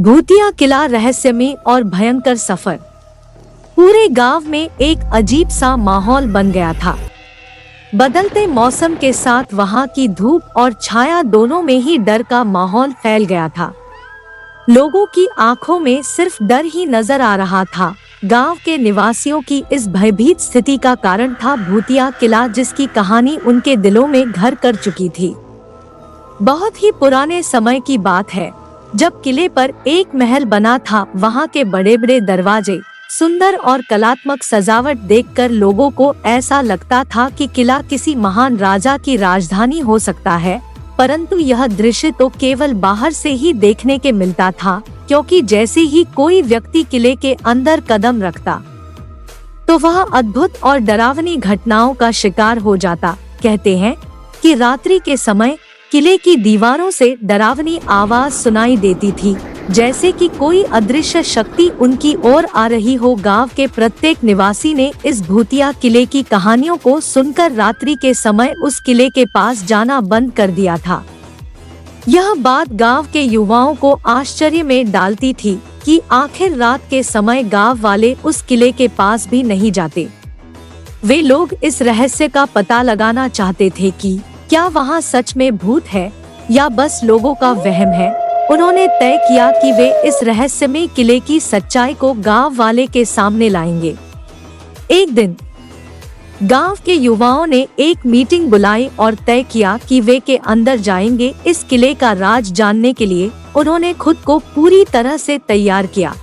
भूतिया किला, रहस्यमय और भयंकर सफर। पूरे गांव में एक अजीब सा माहौल बन गया था। बदलते मौसम के साथ वहां की धूप और छाया दोनों में ही डर का माहौल फैल गया था। लोगों की आंखों में सिर्फ डर ही नजर आ रहा था। गांव के निवासियों की इस भयभीत स्थिति का कारण था भूतिया किला, जिसकी कहानी उनके दिलों में घर कर चुकी थी। बहुत ही पुराने समय की बात है, जब किले पर एक महल बना था। वहां के बड़े बड़े दरवाजे, सुंदर और कलात्मक सजावट देखकर लोगों को ऐसा लगता था कि किला किसी महान राजा की राजधानी हो सकता है। परंतु यह दृश्य तो केवल बाहर से ही देखने के मिलता था, क्योंकि जैसे ही कोई व्यक्ति किले के अंदर कदम रखता तो वह अद्भुत और डरावनी घटनाओं का शिकार हो जाता। कहते हैं कि रात्रि के समय किले की दीवारों से डरावनी आवाज सुनाई देती थी, जैसे कि कोई अदृश्य शक्ति उनकी ओर आ रही हो। गांव के प्रत्येक निवासी ने इस भूतिया किले की कहानियों को सुनकर रात्रि के समय उस किले के पास जाना बंद कर दिया था। यह बात गांव के युवाओं को आश्चर्य में डालती थी कि आखिर रात के समय गांव वाले उस किले के पास भी नहीं जाते। वे लोग इस रहस्य का पता लगाना चाहते थे कि क्या वहां सच में भूत है या बस लोगों का वहम है। उन्होंने तय किया कि वे इस रहस्यमय किले की सच्चाई को गांव वाले के सामने लाएंगे। एक दिन गांव के युवाओं ने एक मीटिंग बुलाई और तय किया कि वे के अंदर जाएंगे इस किले का राज जानने के लिए। उन्होंने खुद को पूरी तरह से तैयार किया।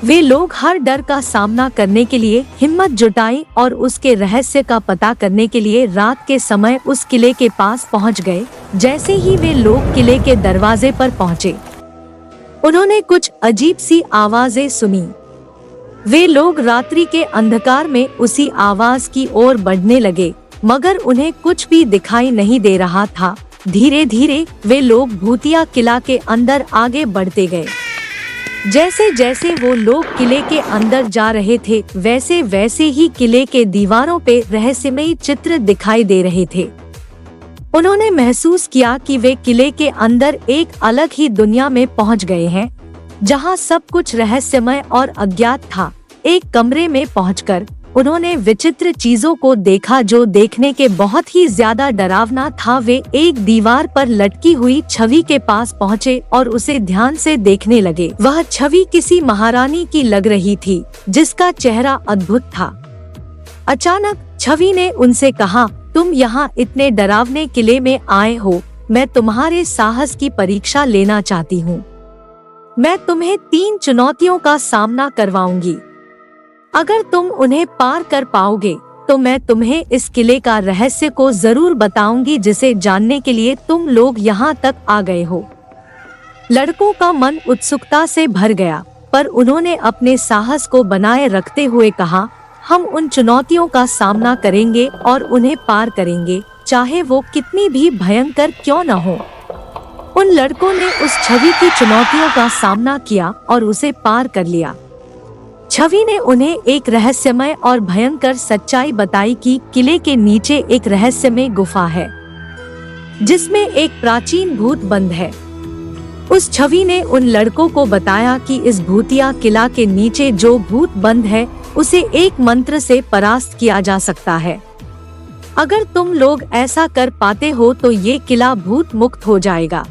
वे लोग हर डर का सामना करने के लिए हिम्मत जुटाई और उसके रहस्य का पता करने के लिए रात के समय उस किले के पास पहुंच गए। जैसे ही वे लोग किले के दरवाजे पर पहुंचे, उन्होंने कुछ अजीब सी आवाजें सुनी। वे लोग रात्रि के अंधकार में उसी आवाज की ओर बढ़ने लगे, मगर उन्हें कुछ भी दिखाई नहीं दे रहा था। धीरे धीरे वे लोग भूतिया किला के अंदर आगे बढ़ते गए। जैसे जैसे वो लोग किले के अंदर जा रहे थे, वैसे वैसे ही किले के दीवारों पे रहस्यमयी चित्र दिखाई दे रहे थे। उन्होंने महसूस किया कि वे किले के अंदर एक अलग ही दुनिया में पहुंच गए हैं, जहां सब कुछ रहस्यमय और अज्ञात था। एक कमरे में पहुंचकर उन्होंने विचित्र चीजों को देखा, जो देखने के बहुत ही ज्यादा डरावना था। वे एक दीवार पर लटकी हुई छवि के पास पहुंचे और उसे ध्यान से देखने लगे। वह छवि किसी महारानी की लग रही थी, जिसका चेहरा अद्भुत था। अचानक छवि ने उनसे कहा, तुम यहाँ इतने डरावने किले में आए हो, मैं तुम्हारे साहस की परीक्षा लेना चाहती हूँ। मैं तुम्हें 3 चुनौतियों का सामना करवाऊंगी। अगर तुम उन्हें पार कर पाओगे तो मैं तुम्हें इस किले का रहस्य को जरूर बताऊंगी, जिसे जानने के लिए तुम लोग यहाँ तक आ गए हो। लड़कों का मन उत्सुकता से भर गया, पर उन्होंने अपने साहस को बनाए रखते हुए कहा, हम उन चुनौतियों का सामना करेंगे और उन्हें पार करेंगे, चाहे वो कितनी भी भयंकर क्यों न हो। उन लड़कों ने उस छवि की चुनौतियों का सामना किया और उसे पार कर लिया। छवि ने उन्हें एक रहस्यमय और भयंकर सच्चाई बताई कि किले के नीचे एक रहस्यमय गुफा है, जिसमें एक प्राचीन भूत बंद है। उस छवि ने उन लड़कों को बताया कि इस भूतिया किला के नीचे जो भूत बंद है, उसे एक मंत्र से परास्त किया जा सकता है। अगर तुम लोग ऐसा कर पाते हो तो ये किला भूत मुक्त हो जाएगा।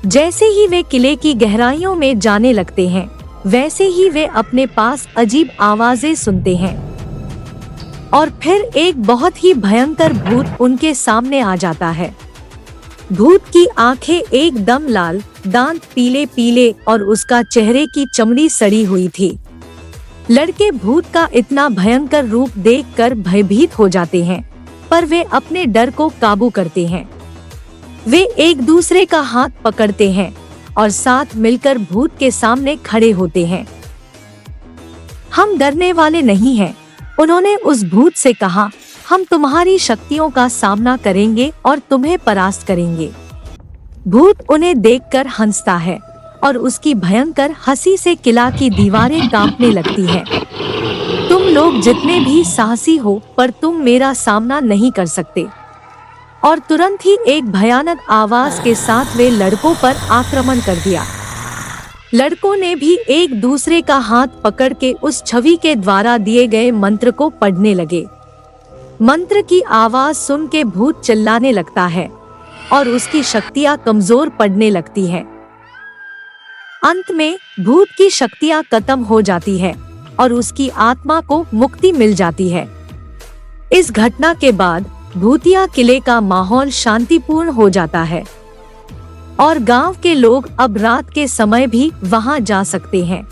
जैसे ही वे किले की गहराइयों में जाने लगते हैं, वैसे ही वे अपने पास अजीब आवाजें सुनते हैं और फिर एक बहुत ही भयंकर भूत उनके सामने आ जाता है। भूत की आंखें एकदम लाल, दांत पीले पीले और उसका चेहरे की चमड़ी सड़ी हुई थी। लड़के भूत का इतना भयंकर रूप देखकर भयभीत हो जाते हैं, पर वे अपने डर को काबू करते हैं। वे एक दूसरे का हाथ पकड़ते हैं और साथ मिलकर भूत के सामने खड़े होते हैं। हम डरने वाले नहीं हैं, उन्होंने उस भूत से कहा, हम तुम्हारी शक्तियों का सामना करेंगे और तुम्हें परास्त करेंगे। भूत उन्हें देखकर हंसता है और उसकी भयंकर हंसी से किला की दीवारें कांपने लगती हैं। तुम लोग जितने भी साहसी हो, पर तुम मेरा सामना नहीं कर सकते। और तुरंत ही एक भयानक आवाज के साथ वे लड़कों पर आक्रमण कर दिया। लड़कों ने भी एक दूसरे का हाथ पकड़ के उस छवि के द्वारा दिए गए मंत्र को पढ़ने लगे। मंत्र की आवाज सुन के भूत चिल्लाने लगता है और उसकी शक्तियां कमजोर पड़ने लगती है। अंत में भूत की शक्तियां खत्म हो जाती है और उसकी आत्मा को मुक्ति मिल जाती है। इस घटना के बाद भूतिया किले का माहौल शांतिपूर्ण हो जाता है और गांव के लोग अब रात के समय भी वहां जा सकते हैं।